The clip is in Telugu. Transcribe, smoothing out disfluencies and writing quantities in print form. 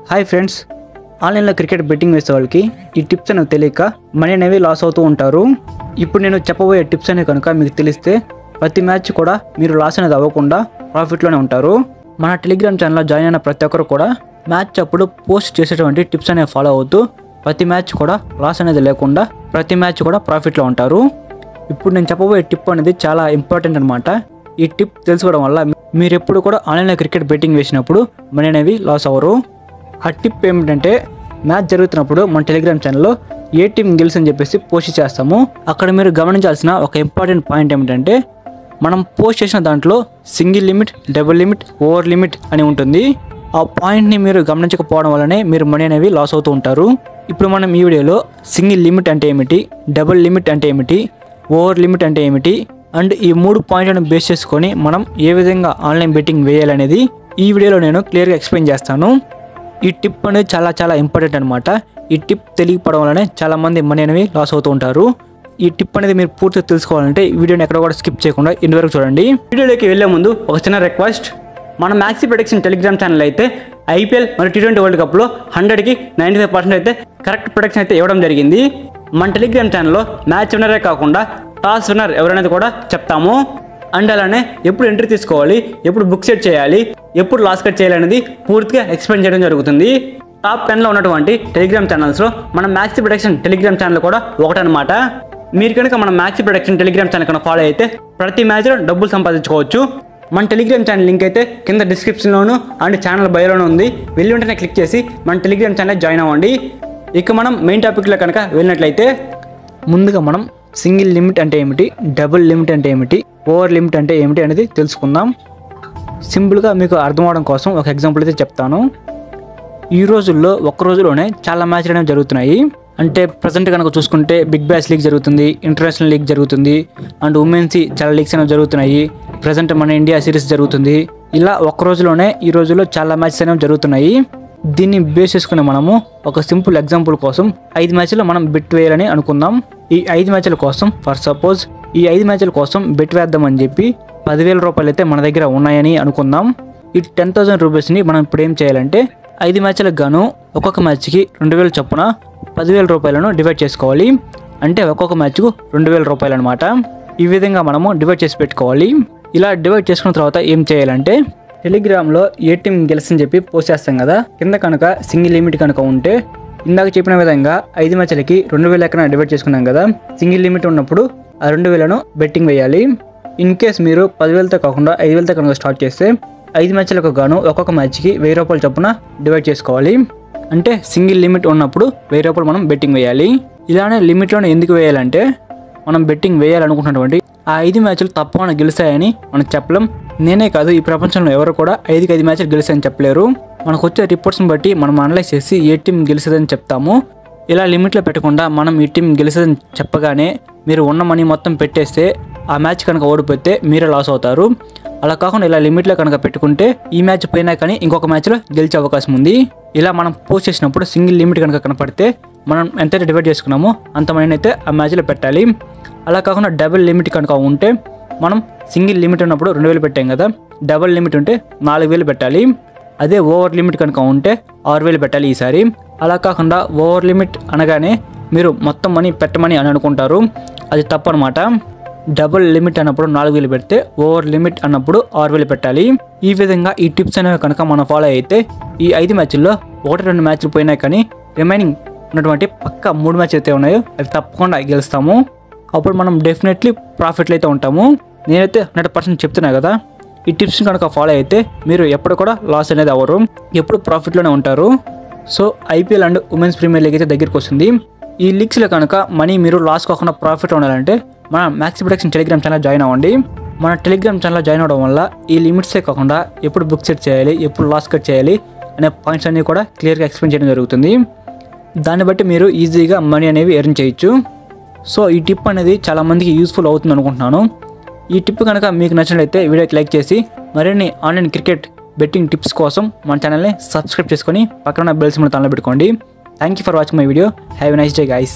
హాయ్ ఫ్రెండ్స్, ఆన్లైన్లో క్రికెట్ బెట్టింగ్ వేసే వాళ్ళకి ఈ టిప్స్ అనేవి తెలియక మనీ అనేవి లాస్ అవుతూ ఉంటారు. ఇప్పుడు నేను చెప్పబోయే టిప్స్ అనేవి కనుక మీకు తెలిస్తే ప్రతి మ్యాచ్ కూడా మీరు లాస్ అనేది అవ్వకుండా ప్రాఫిట్లోనే ఉంటారు. మన టెలిగ్రామ్ ఛానల్లో జాయిన్ అయిన ప్రతి ఒక్కరు కూడా మ్యాచ్ అప్పుడు పోస్ట్ చేసేటువంటి టిప్స్ అనేవి ఫాలో అవుతూ ప్రతి మ్యాచ్ కూడా లాస్ అనేది లేకుండా ప్రతి మ్యాచ్ కూడా ప్రాఫిట్లో ఉంటారు. ఇప్పుడు నేను చెప్పబోయే టిప్ అనేది చాలా ఇంపార్టెంట్ అనమాట. ఈ టిప్ తెలుసుకోవడం వల్ల మీరు ఎప్పుడు కూడా ఆన్లైన్లో క్రికెట్ బెట్టింగ్ వేసినప్పుడు మనీ అనేవి లాస్ అవ్వరు. ఆ టిప్ ఏమిటంటే, మ్యాచ్ జరుగుతున్నప్పుడు మన టెలిగ్రామ్ ఛానల్లో ఏ టీం గెలుసు అని చెప్పేసి పోస్ట్ చేస్తాము. అక్కడ మీరు గమనించాల్సిన ఒక ఇంపార్టెంట్ పాయింట్ ఏమిటంటే, మనం పోస్ట్ చేసిన దాంట్లో single limit, double limit, over limit అని ఉంటుంది. ఆ పాయింట్ని మీరు గమనించకపోవడం వల్లనే మీరు మనీ అనేవి లాస్ అవుతూ ఉంటారు. ఇప్పుడు మనం ఈ వీడియోలో సింగిల్ లిమిట్ అంటే ఏమిటి, డబుల్ లిమిట్ అంటే ఏమిటి, ఓవర్ లిమిట్ అంటే ఏమిటి అండ్ ఈ 3 పాయింట్లను బేస్ చేసుకొని మనం ఏ విధంగా ఆన్లైన్ బెట్టింగ్ వేయాలనేది ఈ వీడియోలో నేను క్లియర్గా ఎక్స్ప్లెయిన్ చేస్తాను. ఈ టిప్ అనేది చాలా ఇంపార్టెంట్ అనమాట. ఈ టిప్ తెలియకపోవడం వల్లనే చాలామంది మనీ అనేవి లాస్ అవుతూ ఉంటారు. ఈ టిప్ అనేది మీరు పూర్తిగా తెలుసుకోవాలంటే ఈ వీడియోని ఎక్కడ కూడా స్కిప్ చేయకుండా ఇంటి వరకు చూడండి. వీడియోలోకి వెళ్ళే ముందు ఒక చిన్న రిక్వెస్ట్, మన మ్యాక్సీ ప్రొడక్షన్ టెలిగ్రామ్ ఛానల్ అయితే ఐపీఎల్ మరియు T20 వరల్డ్ కప్లో 100కి 95% అయితే కరెక్ట్ ప్రొడక్షన్ అయితే ఇవ్వడం జరిగింది. మన టెలిగ్రామ్ ఛానల్లో మ్యాచ్ విన్నరే కాకుండా టాస్ విన్నర్ ఎవరనేది కూడా చెప్తాము. అండ్ అలానే ఎప్పుడు ఎంట్రీ తీసుకోవాలి, ఎప్పుడు బుక్ సెట్ చేయాలి, ఎప్పుడు లాస్ కట్ చేయాలనేది పూర్తిగా ఎక్స్ప్లెయిన్ చేయడం జరుగుతుంది. టాప్ 10లో ఉన్నటువంటి టెలిగ్రామ్ ఛానల్స్లో మన మ్యాక్సీ ప్రొడక్షన్ టెలిగ్రామ్ ఛానల్ కూడా ఒకటనమాట. మీరు కనుక మన మ్యాక్సీ ప్రొడక్షన్ టెలిగ్రామ్ ఛానల్ కనుక ఫాలో అయితే ప్రతి మ్యాచ్లో డబ్బులు సంపాదించుకోవచ్చు. మన టెలిగ్రామ్ ఛానల్ లింక్ అయితే కింద డిస్క్రిప్షన్లోను అండ్ ఛానల్ బయోలోనూ ఉంది. వెళ్ళి వెంటనే క్లిక్ చేసి మన టెలిగ్రామ్ ఛానల్ జాయిన్ అవ్వండి. ఇక మనం మెయిన్ టాపిక్లో కనుక వెళ్ళినట్లయితే, ముందుగా మనం సింగిల్ లిమిట్ అంటే ఏమిటి, డబుల్ లిమిట్ అంటే ఏమిటి, ఓవర్ లిమిట్ అంటే ఏమిటి అనేది తెలుసుకుందాం. సింపుల్గా మీకు అర్థం అవడం కోసం ఒక ఎగ్జాంపుల్ అయితే చెప్తాను. ఈ రోజుల్లో ఒక్క రోజులోనే చాలా మ్యాచ్లు అనేవి జరుగుతున్నాయి. అంటే ప్రజెంట్ కనుక చూసుకుంటే బిగ్ బ్యాష్ లీగ్ జరుగుతుంది, ఇంటర్నేషనల్ లీగ్ జరుగుతుంది అండ్ ఉమెన్సీ చాలా లీగ్స్ అనేవి జరుగుతున్నాయి. ప్రజెంట్ మన ఇండియా సిరీస్ జరుగుతుంది. ఇలా ఒక్క రోజులోనే ఈ రోజుల్లో చాలా మ్యాచెస్ అనేవి జరుగుతున్నాయి. దీన్ని బేస్ చేసుకుని మనము ఒక సింపుల్ ఎగ్జాంపుల్ కోసం 5 మ్యాచ్లో మనం బెట్ వేయాలని అనుకుందాం. ఈ 5 మ్యాచ్ల కోసం ఫర్ సపోజ్ ఈ 5 మ్యాచ్ల కోసం బెట్ వేద్దామని చెప్పి 10,000 రూపాయలు అయితే మన దగ్గర ఉన్నాయని అనుకుందాం. ఈ 10,000 రూపీస్ని మనం ఇప్పుడు ఏం చేయాలంటే 5 మ్యాచ్లకు గాను ఒక్కొక్క మ్యాచ్కి 2,000 చొప్పున 10,000 రూపాయలను డివైడ్ చేసుకోవాలి. అంటే ఒక్కొక్క మ్యాచ్కు 2,000 రూపాయలు అనమాట. ఈ విధంగా మనము డివైడ్ చేసి పెట్టుకోవాలి. ఇలా డివైడ్ చేసుకున్న తర్వాత ఏం చేయాలంటే, టెలిగ్రామ్లో ఏ టీం గెలుస్తుందని చెప్పి పోస్ట్ చేస్తాం కదా, కింద కనుక సింగిల్ లిమిట్ కనుక ఉంటే ఇందాక చెప్పిన విధంగా 5 మ్యాచ్లకి 2,000 లెక్కన డివైడ్ చేసుకున్నాం కదా. సింగిల్ లిమిట్ ఉన్నప్పుడు ఆ 2,000ను బెట్టింగ్ వేయాలి. ఇన్ కేస్ మీరు 10,000తో కాకుండా 5,000తో కనుక స్టార్ట్ చేస్తే 5 మ్యాచ్లకు గాను ఒక్కొక్క మ్యాచ్కి 1,000 రూపాయలు చొప్పున డివైడ్ చేసుకోవాలి. అంటే సింగిల్ లిమిట్ ఉన్నప్పుడు 1,000 రూపాయలు మనం బెట్టింగ్ వేయాలి. ఇలానే లిమిట్లోనే ఎందుకు వేయాలంటే, మనం బెట్టింగ్ వేయాలనుకుంటున్నటువంటి ఆ 5 మ్యాచ్లు తప్పకుండా గెలుస్తాయని మనం చెప్పలేం. నేనే కాదు, ఈ ప్రపంచంలో ఎవరు కూడా 5కి 5 మ్యాచ్లు గెలుస్తాయని చెప్పలేరు. మనకు వచ్చే రిపోర్ట్స్ని బట్టి మనం అనలైజ్ చేసి ఏ టీం గెలుస్తుందని చెప్తాము. ఇలా లిమిట్లో పెట్టకుండా మనం ఈ టీం గెలుస్తుందని చెప్పగానే మీరు ఉన్న మనీ మొత్తం పెట్టేస్తే ఆ మ్యాచ్ కనుక ఓడిపోతే మీరే లాస్ అవుతారు. అలా కాకుండా ఇలా లిమిట్లో కనుక పెట్టుకుంటే ఈ మ్యాచ్ పోయినా కానీ ఇంకొక మ్యాచ్లో గెలిచే అవకాశం ఉంది. ఇలా మనం పోస్ట్ చేసినప్పుడు సింగిల్ లిమిట్ కనుక కనపడితే మనం ఎంతైతే డివైడ్ చేసుకున్నామో అంత మనీ అయితే ఆ మ్యాచ్లో పెట్టాలి. అలా కాకుండా డబుల్ లిమిట్ కనుక ఉంటే, మనం సింగిల్ లిమిట్ ఉన్నప్పుడు 2,000 పెట్టాం కదా, డబుల్ లిమిట్ ఉంటే 4,000 పెట్టాలి. అదే ఓవర్ లిమిట్ కనుక ఉంటే 6,000 పెట్టాలి ఈసారి. అలా కాకుండా ఓవర్ లిమిట్ అనగానే మీరు మొత్తం మనీ పెట్టమని అని అనుకుంటారు, అది తప్పు అనమాట. డబుల్ లిమిట్ అన్నప్పుడు 4,000 పెడితే, ఓవర్ లిమిట్ అన్నప్పుడు 6,000 పెట్టాలి. ఈ విధంగా ఈ టిప్స్ అనేవి కనుక మనం ఫాలో అయితే ఈ 5 మ్యాచ్ల్లో 1-2 మ్యాచ్లు పోయినా కానీ రిమైనింగ్ ఉన్నటువంటి పక్క 3 మ్యాచ్లు అయితే ఉన్నాయో అవి తప్పకుండా గెలుస్తాము. అప్పుడు మనం డెఫినెట్లీ ప్రాఫిట్లు అయితే ఉంటాము. నేనైతే 100% చెప్తున్నా కదా, ఈ టిప్స్ కనుక ఫాలో అయితే మీరు ఎప్పుడు కూడా లాస్ అనేది అవ్వరు, ఎప్పుడు ప్రాఫిట్లోనే ఉంటారు. So IPL and women's premier league అయితే దగ్గరికి వస్తుంది. ఈ లీగ్స్లో కనుక మనీ మీరు లాస్ కాకుండా ప్రాఫిట్ ఉండాలంటే మన maxi production Telegram channel join అవ్వండి. మన టెలిగ్రామ్ ఛానల్ జాయిన్ అవ్వడం వల్ల ఈ లిమిట్సే కాకుండా ఎప్పుడు బుక్ సెట్ చేయాలి, ఎప్పుడు లాస్ కట్ చేయాలి అనే పాయింట్స్ అన్నీ కూడా క్లియర్గా ఎక్స్ప్లెయిన్ చేయడం జరుగుతుంది. దాన్ని బట్టి మీరు ఈజీగా మనీ అనేవి ఎర్న్ చేయొచ్చు. సో ఈ టిప్ అనేది చాలామందికి యూస్ఫుల్ అవుతుంది అనుకుంటున్నాను. ఈ టిప్ కనుక మీకు నచ్చినట్లయితే వీడియోకి లైక్ చేసి మరిన్ని ఆన్లైన్ క్రికెట్ బెట్టింగ్ టిప్స్ కోసం మన ఛానల్ని సబ్స్క్రైబ్ చేసుకొని పక్కన బెల్ సింబల్ ఆన్లో పెట్టుకోండి. Thank you for watching my video. Have a nice day guys.